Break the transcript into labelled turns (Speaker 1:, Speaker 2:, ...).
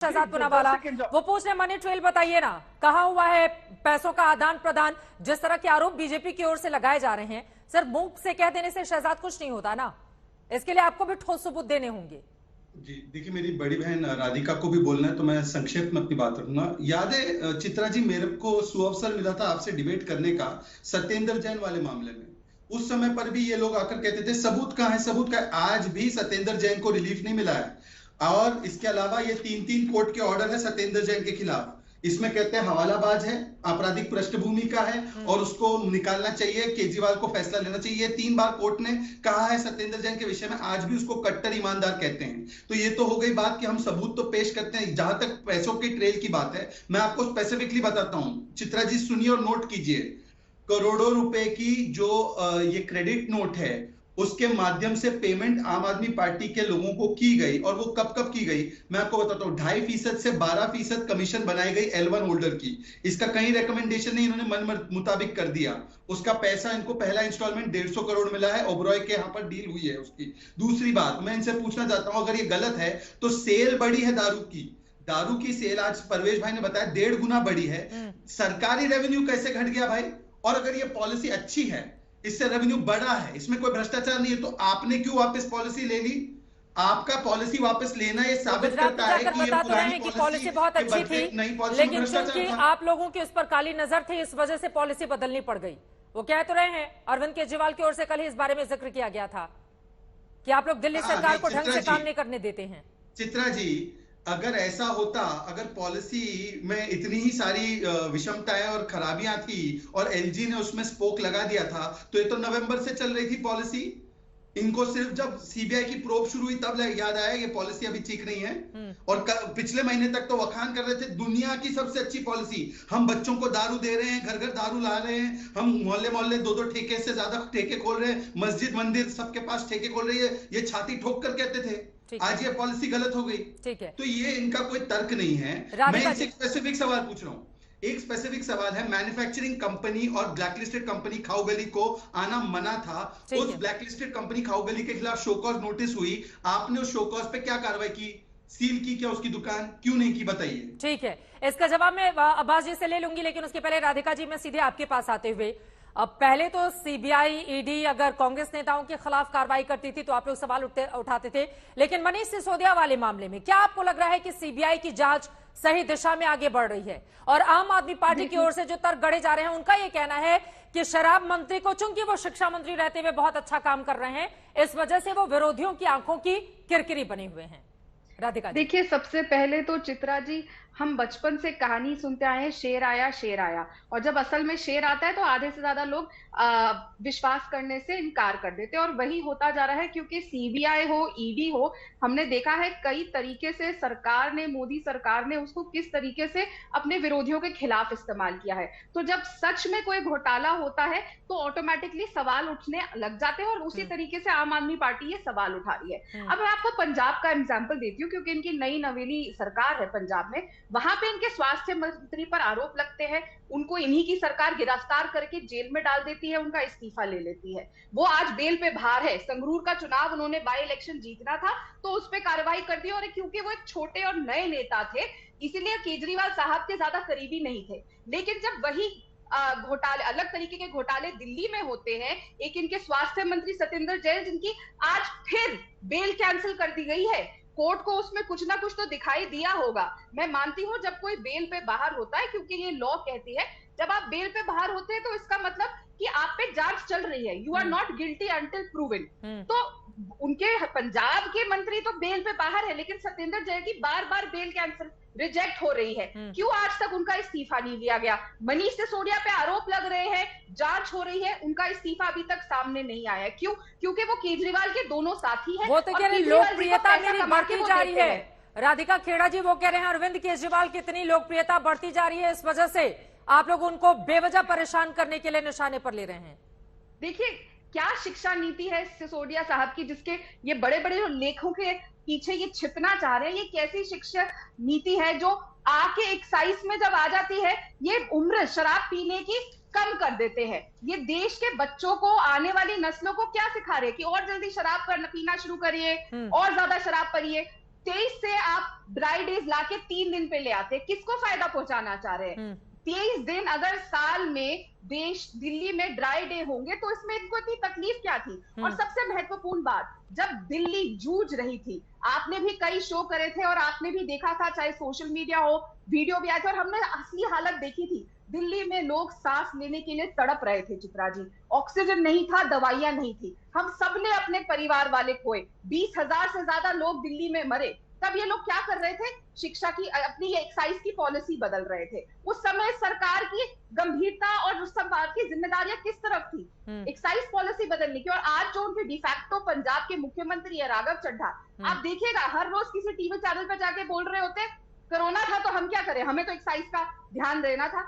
Speaker 1: शहजाद पूनावाला वो पूछ रहे मनी ट्रेल बताइए ना, कहाँ हुआ है पैसों का आदान प्रदान? जिस तरह के आरोप बीजेपी की ओर से लगाए जा रहे हैं, सर मुंह से कह देने से शहजाद कुछ नहीं होता ना, इसके लिए आपको भी ठोस सबूत देने होंगे।
Speaker 2: जी देखिए, मेरी बड़ी बहन राधिका को भी बोलना है तो मैं संक्षेप में अपनी बात रखूंगा। याद है चित्रा जी, मेरे को सुअवसर मिला था आपसे डिबेट करने का सत्येंद्र जैन वाले मामले में। उस समय पर भी ये लोग आकर कहते थे सबूत कहाँ है, सबूत कहाँ है। आज भी सत्येंद्र जैन को रिलीफ नहीं मिला है और इसके अलावा ये 3 कोर्ट के ऑर्डर है सत्येंद्र जैन के खिलाफ। इसमें कहते हैं हवालाबाज है, आपराधिक पृष्ठभूमि का है और उसको निकालना चाहिए, केजरीवाल को फैसला लेना चाहिए। 3 बार कोर्ट ने कहा है सत्येंद्र जैन के विषय में, आज भी उसको कट्टर ईमानदार कहते हैं। तो ये तो हो गई बात कि हम सबूत तो पेश करते हैं। जहां तक पैसों की ट्रेल की बात है, मैं आपको स्पेसिफिकली बताता हूं, चित्रा जी सुनिए और नोट कीजिए। करोड़ों रुपए की जो ये क्रेडिट नोट है उसके माध्यम से पेमेंट आम आदमी पार्टी के लोगों को की गई। और वो कब कब की गई मैं आपको बताता हूं। 2.5% से 12% कमीशन बनाई गई L1 होल्डर की। इसका कहीं रिकमेंडेशन नहीं, इन्होंने मन मुताबिक कर दिया। उसका पैसा इनको पहला इंस्टॉलमेंट 150 करोड़ मिला है, ओबरॉय के यहां पर डील हुई है उसकी। दूसरी बात मैं इनसे पूछना चाहता हूं, अगर ये गलत है तो सेल बढ़ी है दारू की सेल आज परवेश भाई ने बताया 1.5 गुना बढ़ी है। सरकारी रेवेन्यू कैसे घट गया भाई? और अगर ये पॉलिसी अच्छी है, इससे रेवेन्यू बढ़ा है, इसमें कोई भ्रष्टाचार नहीं है, तो आपने क्यों वापस पॉलिसी ले ली? आपका पॉलिसी वापस लेना ये साबित करता है कि ये पुरानी
Speaker 1: पॉलिसी बहुत अच्छी थी, लेकिन चूंकि आप लोगों की उस पर काली नजर थी, इस वजह से पॉलिसी बदलनी पड़ गई। वो कह तो रहे हैं, अरविंद केजरीवाल की ओर से कल ही इस बारे में जिक्र किया गया था कि आप लोग दिल्ली सरकार को ढंग से काम नहीं करने देते हैं।
Speaker 2: चित्रा जी, अगर ऐसा होता, अगर पॉलिसी में इतनी ही सारी विषमताएं और खराबियां थी और एलजी ने उसमें स्पोक लगा दिया था, तो ये तो नवंबर से चल रही थी पॉलिसी। इनको सिर्फ जब सीबीआई की प्रोब शुरू हुई तब याद आया ये पॉलिसी अभी ठीक नहीं है। और पिछले महीने तक तो वखान कर रहे थे दुनिया की सबसे अच्छी पॉलिसी, हम बच्चों को दारू दे रहे हैं, घर घर दारू ला रहे हैं, हम मोहल्ले मोहल्ले 2-2 ठेके से ज्यादा ठेके खोल रहे हैं, मस्जिद मंदिर सबके पास ठेके खोल रही है। ये छाती ठोक कर कहते थे, आज ये पॉलिसी गलत हो गई।
Speaker 1: ठीक है,
Speaker 2: तो ये इनका कोई तर्क नहीं है। मैं इनसे एक स्पेसिफिक सवाल पूछ रहा हूँ। एक स्पेसिफिक सवाल है, मैन्युफैक्चरिंग कंपनी और ब्लैकलिस्टेड कंपनी खाऊगली को आना मना था। उस ब्लैकलिस्टेड कंपनी खाऊगली के खिलाफ शोकॉज नोटिस हुई, आपने उस शोकॉज पे क्या कार्रवाई की? सील की क्या उसकी दुकान? क्यों नहीं की, बताइए।
Speaker 1: ठीक है, इसका जवाब मैं अब्बास जी से ले लूंगी, लेकिन उसके पहले राधिका जी मैं सीधे आपके पास आते हुए, अब पहले तो सीबीआई ईडी अगर कांग्रेस नेताओं के खिलाफ कार्रवाई करती थी तो आप लोग सवाल उठाते थे, लेकिन मनीष सिसोदिया वाले मामले में क्या आपको लग रहा है कि सीबीआई की जांच सही दिशा में आगे बढ़ रही है? और आम आदमी पार्टी की ओर से जो तर्क गढ़े जा रहे हैं, उनका यह कहना है कि शराब मंत्री को, चूंकि वो शिक्षा मंत्री रहते हुए बहुत अच्छा काम कर रहे हैं, इस वजह से वो विरोधियों की आंखों की किरकिरी बने हुए हैं। राधिका,
Speaker 3: देखिए सबसे पहले तो चित्रा जी, हम बचपन से कहानी सुनते आए हैं, शेर आया शेर आया, और जब असल में शेर आता है तो आधे से ज्यादा लोग विश्वास करने से इनकार कर देते हैं, और वही होता जा रहा है। क्योंकि सीबीआई हो, ईडी हो, हमने देखा है कई तरीके से सरकार ने, मोदी सरकार ने उसको किस तरीके से अपने विरोधियों के खिलाफ इस्तेमाल किया है। तो जब सच में कोई घोटाला होता है तो ऑटोमेटिकली सवाल उठने लग जाते हैं, और उसी तरीके से आम आदमी पार्टी ये सवाल उठा रही है। अब मैं आपको पंजाब का एग्जाम्पल देती हूँ, क्योंकि इनकी नई नवेली सरकार है पंजाब में। वहां पे इनके स्वास्थ्य मंत्री पर आरोप लगते हैं, उनको इन्हीं की सरकार गिरफ्तार करके जेल में डाल देती है, उनका इस्तीफा ले लेती है। वो आज बेल पे बाहर है। संगरूर का चुनाव उन्होंने बाई इलेक्शन जीतना था तो उस पर कार्रवाई कर दी, और क्योंकि वो एक छोटे और नए नेता थे इसीलिए केजरीवाल साहब के ज्यादा करीबी नहीं थे। लेकिन जब वही घोटाले, अलग तरीके के घोटाले दिल्ली में होते हैं, एक इनके स्वास्थ्य मंत्री सत्येंद्र जैन, जिनकी आज फिर बेल कैंसिल कर दी गई है, कोर्ट को उसमें कुछ ना कुछ तो दिखाई दिया होगा। मैं मानती हूं जब कोई बेल पे बाहर होता है, क्योंकि ये लॉ कहती है जब आप बेल पे बाहर होते हैं तो इसका मतलब कि आप पे जांच चल रही है, you are not guilty until proven. तो उनके पंजाब के मंत्री तो बेल पे बाहर है, लेकिन सत्येंद्र जैन की बार बार बेल कैंसिल रिजेक्ट हो रही है। क्यों आज तक उनका इस्तीफा नहीं लिया गया? मनीष सिसोदिया पे आरोप लग रहे हैं, जांच हो रही है, उनका इस्तीफा अभी तक सामने नहीं आया। क्यों? क्योंकि वो केजरीवाल के दोनों साथी हैं।
Speaker 1: वो तो कह रहे हैं लोकप्रियता मेरी बढ़ती जा रही है। राधिका खेड़ा जी वो कह रहे हैं अरविंद केजरीवाल की इतनी लोकप्रियता बढ़ती जा रही है, इस वजह से आप लोग उनको बेवजह परेशान करने के लिए निशाने पर ले रहे हैं।
Speaker 3: देखिए क्या शिक्षा नीति है सिसोदिया साहब की, जिसके ये बड़े बड़े लेखों के पीछे ये छिपना चाह रहे हैं। ये कैसी शिक्षा नीति है जो आके एक्साइज में जब आ जाती है, ये उम्र शराब पीने की कम कर देते हैं। ये देश के बच्चों को, आने वाली नस्लों को क्या सिखा रहे हैं कि और जल्दी शराब पीना शुरू करिए और ज्यादा शराब पिए। 23 से आप ड्राई डेज लाके 3 दिन पे ले आते, किसको फायदा पहुंचाना चाह रहे हैं? 23 दिन अगर साल में दिल्ली में ड्राई डे होंगे तो इसमें इनको इतनी तकलीफ क्या थी? और सबसे महत्वपूर्ण बात, जब दिल्ली जूझ रही थी, आपने भी कई शो करे थे और आपने भी देखा था, चाहे सोशल मीडिया हो, वीडियो भी आए थे और हमने असली हालत देखी थी। दिल्ली में लोग सांस लेने के लिए तड़प रहे थे चित्रा जी, ऑक्सीजन नहीं था, दवाइयां नहीं थी, हम सबने अपने परिवार वाले खोए, 20,000 से ज्यादा लोग दिल्ली में मरे। तब ये लोग क्या कर रहे थे? शिक्षा की अपनी एक्साइज की पॉलिसी बदल रहे थे। उस समय सरकार की गंभीरता और उस सब बात की जिम्मेदारियां किस तरफ थी? एक्साइज पॉलिसी बदलने की। और आज जो उनके डिफैक्टो पंजाब के मुख्यमंत्री है राघव चड्ढा, आप देखिएगा हर रोज किसी टीवी चैनल पर जाके बोल रहे होते कोरोना था तो हम क्या करें, हमें तो एक्साइज का ध्यान देना था।